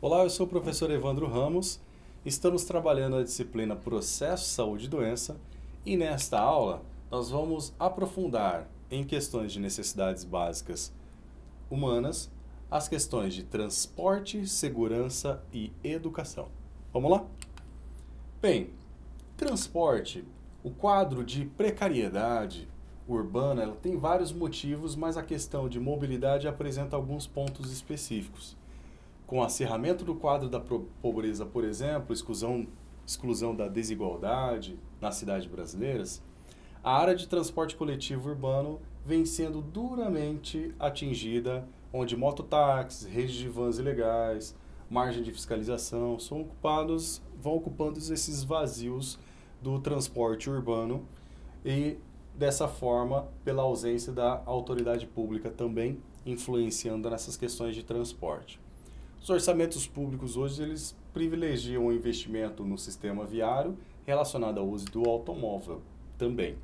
Olá, eu sou o professor Evandro Ramos. Estamos trabalhando a disciplina Processo, Saúde e Doença e nesta aula nós vamos aprofundar em questões de necessidades básicas humanas as questões de transporte, segurança e educação. Vamos lá? Bem, transporte, o quadro de precariedade urbana, ela tem vários motivos, mas a questão de mobilidade apresenta alguns pontos específicos. Com o acirramento do quadro da pobreza, por exemplo, exclusão da desigualdade nas cidades brasileiras, a área de transporte coletivo urbano vem sendo duramente atingida, onde mototáxis, redes de vans ilegais, margem de fiscalização vão ocupando esses vazios do transporte urbano e, dessa forma, pela ausência da autoridade pública também influenciando nessas questões de transporte. Os orçamentos públicos hoje eles privilegiam o investimento no sistema viário relacionado ao uso do automóvel também.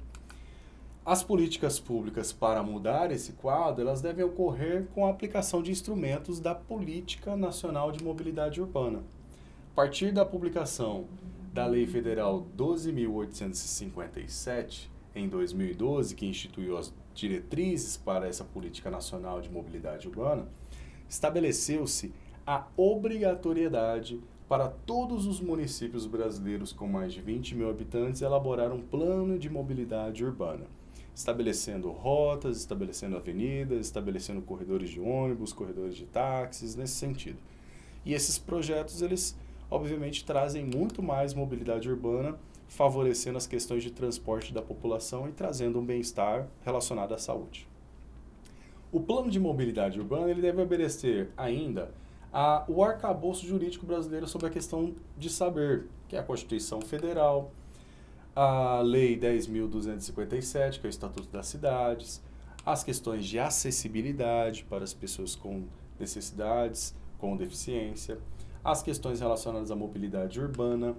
As políticas públicas para mudar esse quadro, elas devem ocorrer com a aplicação de instrumentos da Política Nacional de Mobilidade Urbana. A partir da publicação da Lei Federal 12.857, em 2012, que instituiu as diretrizes para essa Política Nacional de Mobilidade Urbana, estabeleceu-se a obrigatoriedade para todos os municípios brasileiros com mais de 20 mil habitantes elaborar um plano de mobilidade urbana, estabelecendo rotas, estabelecendo avenidas, estabelecendo corredores de ônibus, corredores de táxis, nesse sentido. E esses projetos, eles obviamente trazem muito mais mobilidade urbana, favorecendo as questões de transporte da população e trazendo um bem-estar relacionado à saúde. O plano de mobilidade urbana ele deve obedecer ainda o arcabouço jurídico brasileiro sobre a questão de saber, que é a Constituição Federal, a Lei 10.257, que é o Estatuto das Cidades, as questões de acessibilidade para as pessoas com necessidades, com deficiência, as questões relacionadas à mobilidade urbana,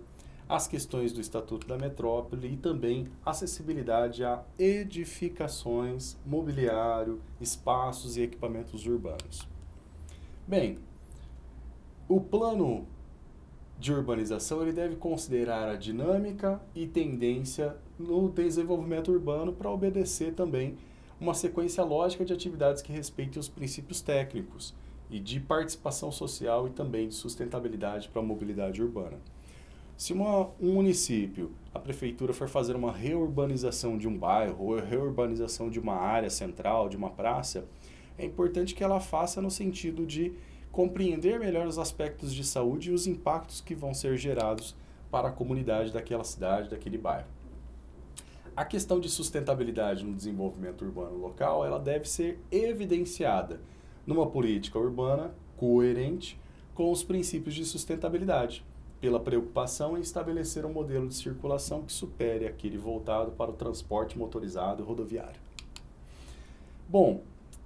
as questões do Estatuto da Metrópole e também acessibilidade a edificações, mobiliário, espaços e equipamentos urbanos. Bem, o plano de urbanização ele deve considerar a dinâmica e tendência no desenvolvimento urbano para obedecer também uma sequência lógica de atividades que respeitem os princípios técnicos e de participação social e também de sustentabilidade para a mobilidade urbana. Se um município, a prefeitura for fazer uma reurbanização de um bairro ou reurbanização de uma área central, de uma praça, é importante que ela faça no sentido de compreender melhor os aspectos de saúde e os impactos que vão ser gerados para a comunidade daquela cidade, daquele bairro. A questão de sustentabilidade no desenvolvimento urbano local, ela deve ser evidenciada numa política urbana coerente com os princípios de sustentabilidade, pela preocupação em estabelecer um modelo de circulação que supere aquele voltado para o transporte motorizado rodoviário. Bom,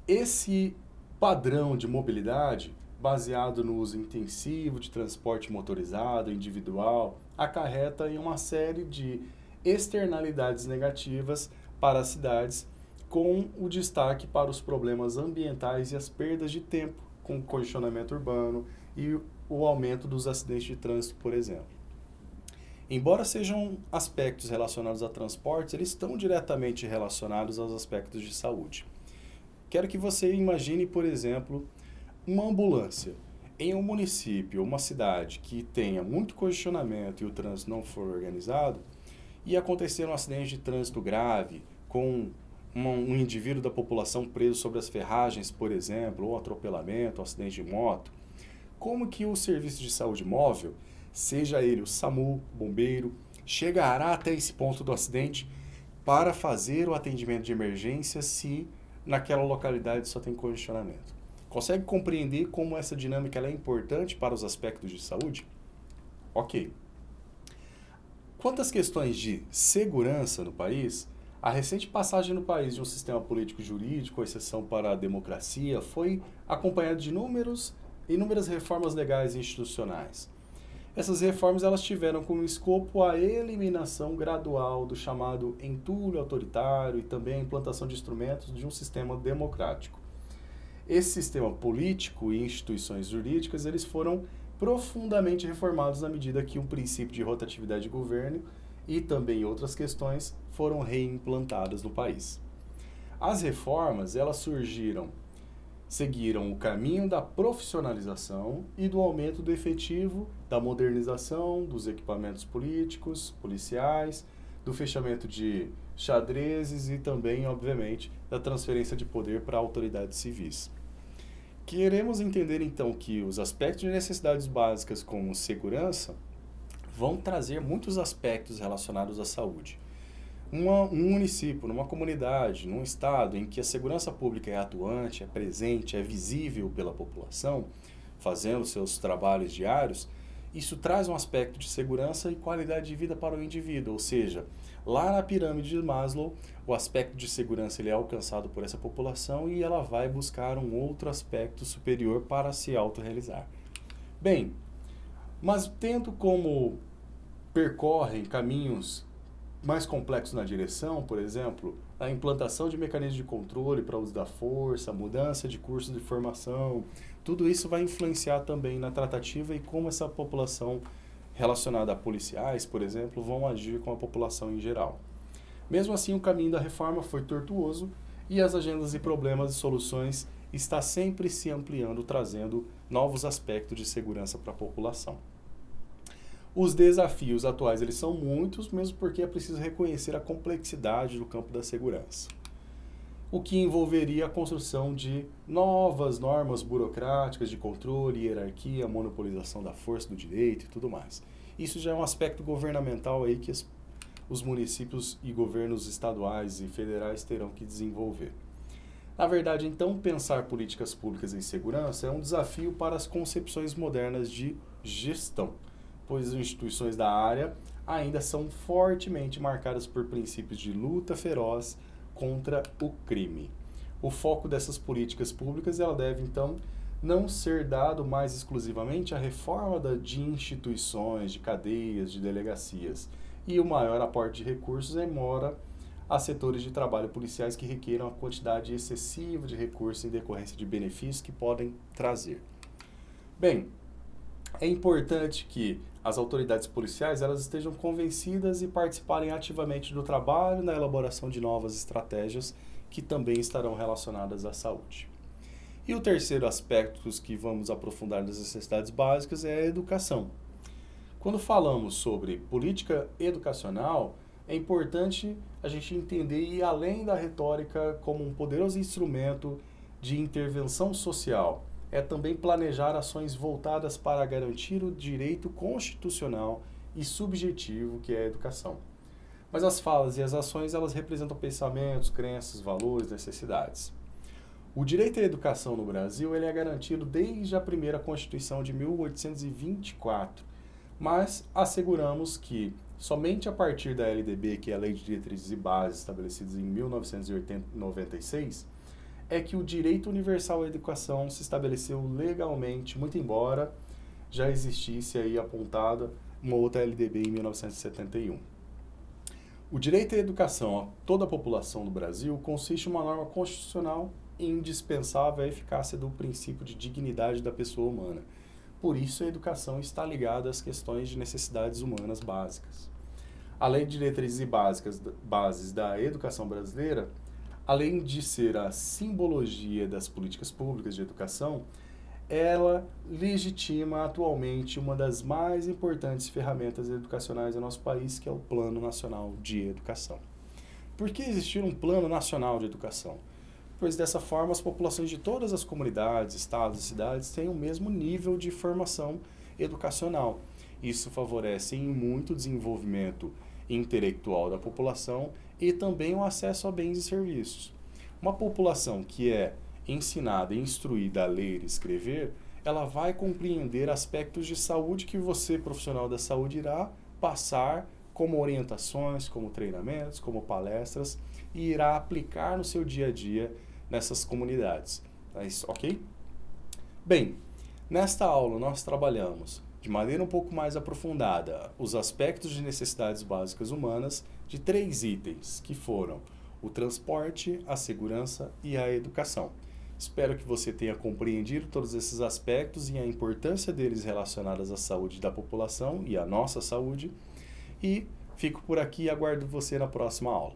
esse padrão de mobilidade baseado no uso intensivo de transporte motorizado, individual, acarreta em uma série de externalidades negativas para as cidades, com o destaque para os problemas ambientais e as perdas de tempo com o congestionamento urbano e o aumento dos acidentes de trânsito, por exemplo. Embora sejam aspectos relacionados a transportes, eles estão diretamente relacionados aos aspectos de saúde. Quero que você imagine, por exemplo, uma ambulância em um município ou uma cidade que tenha muito congestionamento e o trânsito não for organizado e acontecer um acidente de trânsito grave com um indivíduo da população preso sobre as ferragens, por exemplo, ou atropelamento, ou acidente de moto, como que o serviço de saúde móvel, seja ele o SAMU, bombeiro, chegará até esse ponto do acidente para fazer o atendimento de emergência se naquela localidade só tem congestionamento? Consegue compreender como essa dinâmica ela é importante para os aspectos de saúde? Ok. Quanto às questões de segurança no país, a recente passagem no país de um sistema político-jurídico, com exceção para a democracia, foi acompanhada de inúmeras reformas legais e institucionais. Essas reformas elas tiveram como escopo a eliminação gradual do chamado entulho autoritário e também a implantação de instrumentos de um sistema democrático. Esse sistema político e instituições jurídicas eles foram profundamente reformados à medida que um princípio de rotatividade de governo e também outras questões foram reimplantadas no país. As reformas, elas seguiram o caminho da profissionalização e do aumento do efetivo, da modernização dos equipamentos políticos, policiais, do fechamento de xadrezes e também, obviamente, da transferência de poder para autoridades civis. Queremos entender, então, que os aspectos de necessidades básicas como segurança vão trazer muitos aspectos relacionados à saúde. Um município, numa comunidade, num estado em que a segurança pública é atuante, é presente, é visível pela população, fazendo seus trabalhos diários, isso traz um aspecto de segurança e qualidade de vida para o indivíduo, ou seja, lá na pirâmide de Maslow, o aspecto de segurança ele é alcançado por essa população e ela vai buscar um outro aspecto superior para se autorrealizar. Bem, mas tendo como percorrem caminhos mais complexos na direção, por exemplo, a implantação de mecanismos de controle para o uso da força, a mudança de cursos de formação, tudo isso vai influenciar também na tratativa e como essa população relacionada a policiais, por exemplo, vão agir com a população em geral. Mesmo assim, o caminho da reforma foi tortuoso e as agendas e problemas e soluções está sempre se ampliando, trazendo novos aspectos de segurança para a população. Os desafios atuais eles são muitos, mesmo porque é preciso reconhecer a complexidade do campo da segurança, o que envolveria a construção de novas normas burocráticas de controle, hierarquia, monopolização da força do direito e tudo mais. Isso já é um aspecto governamental aí que os municípios e governos estaduais e federais terão que desenvolver. Na verdade, então, pensar políticas públicas em segurança é um desafio para as concepções modernas de gestão, pois as instituições da área ainda são fortemente marcadas por princípios de luta feroz contra o crime. O foco dessas políticas públicas ela deve, então, não ser dado mais exclusivamente à reforma de instituições, de cadeias, de delegacias, e o maior aporte de recursos mora a setores de trabalho policiais que requeram a quantidade excessiva de recursos em decorrência de benefícios que podem trazer. Bem, é importante que as autoridades policiais elas estejam convencidas e participarem ativamente do trabalho na elaboração de novas estratégias que também estarão relacionadas à saúde. E o terceiro aspecto que vamos aprofundar nas necessidades básicas é a educação. Quando falamos sobre política educacional, é importante a gente entender e ir além da retórica como um poderoso instrumento de intervenção social. É também planejar ações voltadas para garantir o direito constitucional e subjetivo que é a educação. Mas as falas e as ações, elas representam pensamentos, crenças, valores, necessidades. O direito à educação no Brasil ele é garantido desde a primeira Constituição de 1824, mas asseguramos que somente a partir da LDB, que é a Lei de Diretrizes e Bases, estabelecidas em 1996, é que o direito universal à educação se estabeleceu legalmente, muito embora já existisse aí apontada uma outra LDB em 1971. O direito à educação a toda a população do Brasil consiste em uma norma constitucional indispensável à eficácia do princípio de dignidade da pessoa humana. Por isso, a educação está ligada às questões de necessidades humanas básicas. A Lei de Diretrizes e Bases da Educação Brasileira, além de ser a simbologia das políticas públicas de educação, ela legitima atualmente uma das mais importantes ferramentas educacionais do nosso país, que é o Plano Nacional de Educação. Por que existir um Plano Nacional de Educação? Pois dessa forma as populações de todas as comunidades, estados e cidades têm o mesmo nível de formação educacional. Isso favorece em muito o desenvolvimento intelectual da população e também o acesso a bens e serviços. Uma população que é ensinada e instruída a ler e escrever, ela vai compreender aspectos de saúde que você, profissional da saúde, irá passar como orientações, como treinamentos, como palestras e irá aplicar no seu dia a dia nessas comunidades. Ok? Bem, nesta aula nós trabalhamos de maneira um pouco mais aprofundada os aspectos de necessidades básicas humanas de 3 itens, que foram o transporte, a segurança e a educação. Espero que você tenha compreendido todos esses aspectos e a importância deles relacionadas à saúde da população e à nossa saúde. E fico por aqui e aguardo você na próxima aula.